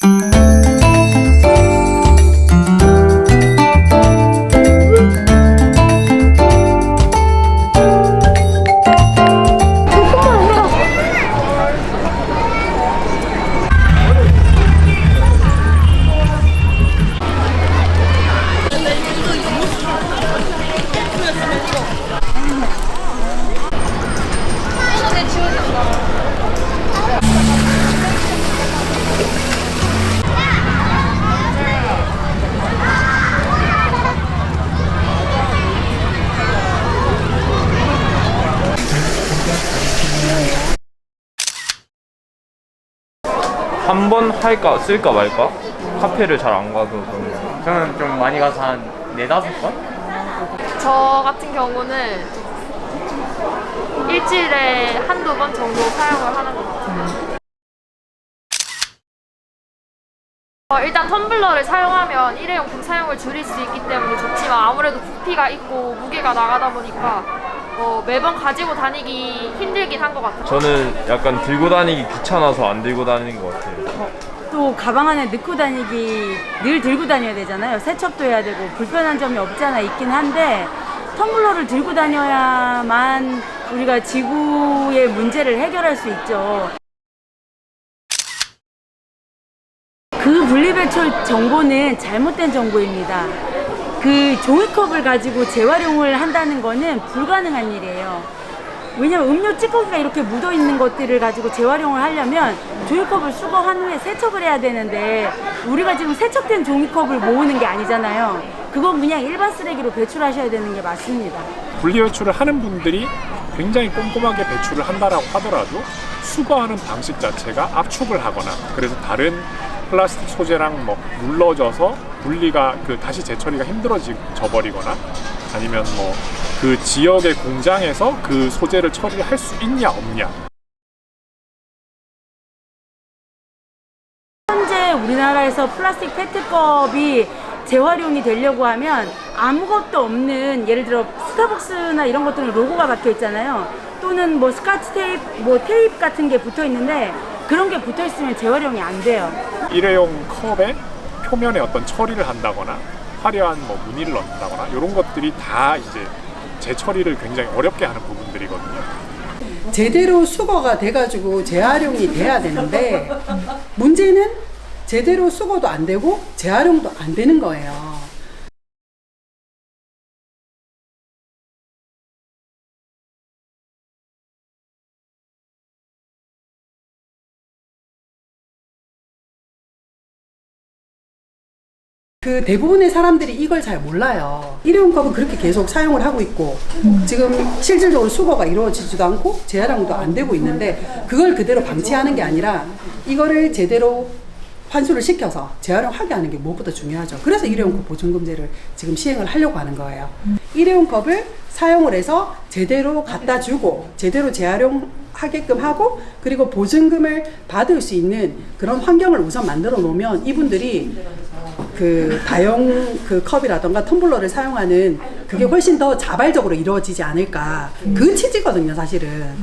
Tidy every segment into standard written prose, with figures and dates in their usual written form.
한 번 할까 쓸까 말까? 카페를 잘 안 가서 그런 거. 저는 좀 많이 가서 한 4-5번? 저 같은 경우는 일주일에 한두 번 정도 사용을 하는 것 같아요. 일단 텀블러를 사용하면 일회용품 사용을 줄일 수 있기 때문에 좋지만 아무래도 부피가 있고 무게가 나가다 보니까 매번 가지고 다니기 힘들긴 한 것 같아요. 저는 약간 들고 다니기 귀찮아서 안 들고 다니는 것 같아요. 또 가방 안에 넣고 다니기 늘 들고 다녀야 되잖아요. 세척도 해야 되고 불편한 점이 없지 않아 있긴 한데 텀블러를 들고 다녀야만 우리가 지구의 문제를 해결할 수 있죠. 그 분리배출 정보는 잘못된 정보입니다. 그 종이컵을 가지고 재활용을 한다는 거는 불가능한 일이에요. 왜냐면 음료 찌꺼기가 이렇게 묻어 있는 것들을 가지고 재활용을 하려면 종이컵을 수거한 후에 세척을 해야 되는데 우리가 지금 세척된 종이컵을 모으는 게 아니잖아요. 그건 그냥 일반 쓰레기로 배출하셔야 되는 게 맞습니다. 분리배출을 하는 분들이 굉장히 꼼꼼하게 배출을 한다라고 하더라도 수거하는 방식 자체가 압축을 하거나 그래서 다른 플라스틱 소재랑 눌러져서 분리가 다시 재처리가 힘들어져 버리거나 아니면 그 지역의 공장에서 그 소재를 처리를 할 수 있냐 없냐. 현재 우리나라에서 플라스틱 페트컵이 재활용이 되려고 하면 아무것도 없는 예를 들어 스타벅스나 이런 것들은 로고가 박혀 있잖아요. 또는 스카치 테이프, 테이프 같은 게 붙어 있는데 그런 게 붙어 있으면 재활용이 안 돼요. 일회용 컵의 표면에 어떤 처리를 한다거나 화려한 무늬를 넣는다거나 이런 것들이 다 이제 재처리를 굉장히 어렵게 하는 부분들이거든요. 제대로 수거가 돼가지고 재활용이 돼야 되는데 문제는 제대로 수거도 안 되고 재활용도 안 되는 거예요. 그 대부분의 사람들이 이걸 잘 몰라요. 일회용컵은 그렇게 계속 사용을 하고 있고 지금 실질적으로 수거가 이루어지지도 않고 재활용도 안 되고 있는데 그걸 그대로 방치하는 게 아니라 이거를 제대로 환수를 시켜서 재활용하게 하는 게 무엇보다 중요하죠. 그래서 일회용컵 보증금제를 지금 시행을 하려고 하는 거예요. 일회용컵을 사용을 해서 제대로 갖다 주고 제대로 재활용하게끔 하고 그리고 보증금을 받을 수 있는 그런 환경을 우선 만들어 놓으면 이분들이 그 다용 컵이라던가 텀블러를 사용하는 그게 훨씬 더 자발적으로 이루어지지 않을까. 그 취지거든요, 사실은.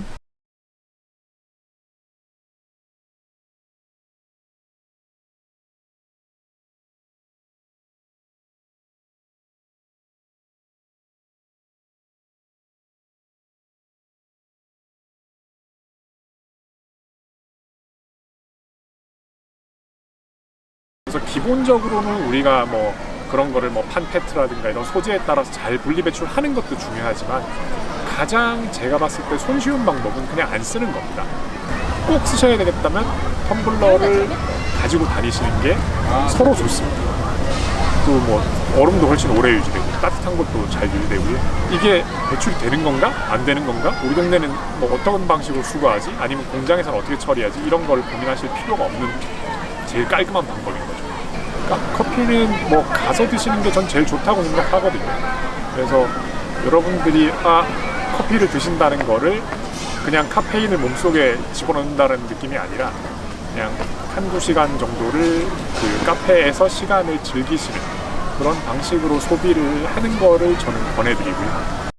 그래서 기본적으로는 우리가 그런 거를 판페트라든가 이런 소재에 따라서 잘 분리배출하는 것도 중요하지만 가장 제가 봤을 때 손쉬운 방법은 그냥 안 쓰는 겁니다. 꼭 쓰셔야 되겠다면 텀블러를 가지고 다니시는 게 서로 좋습니다. 또 얼음도 훨씬 오래 유지되고 따뜻한 것도 잘 유지되고요. 이게 배출이 되는 건가 안 되는 건가 우리 동네는 어떤 방식으로 수거하지 아니면 공장에서는 어떻게 처리하지 이런 걸 고민하실 필요가 없는 제일 깔끔한 방법인 거죠. 그러니까 커피는 가서 드시는 게 전 제일 좋다고 생각하거든요. 그래서 여러분들이 커피를 드신다는 거를 그냥 카페인을 몸속에 집어넣는다는 느낌이 아니라 그냥 한두 시간 정도를 그 카페에서 시간을 즐기시는 그런 방식으로 소비를 하는 거를 저는 권해드리고요.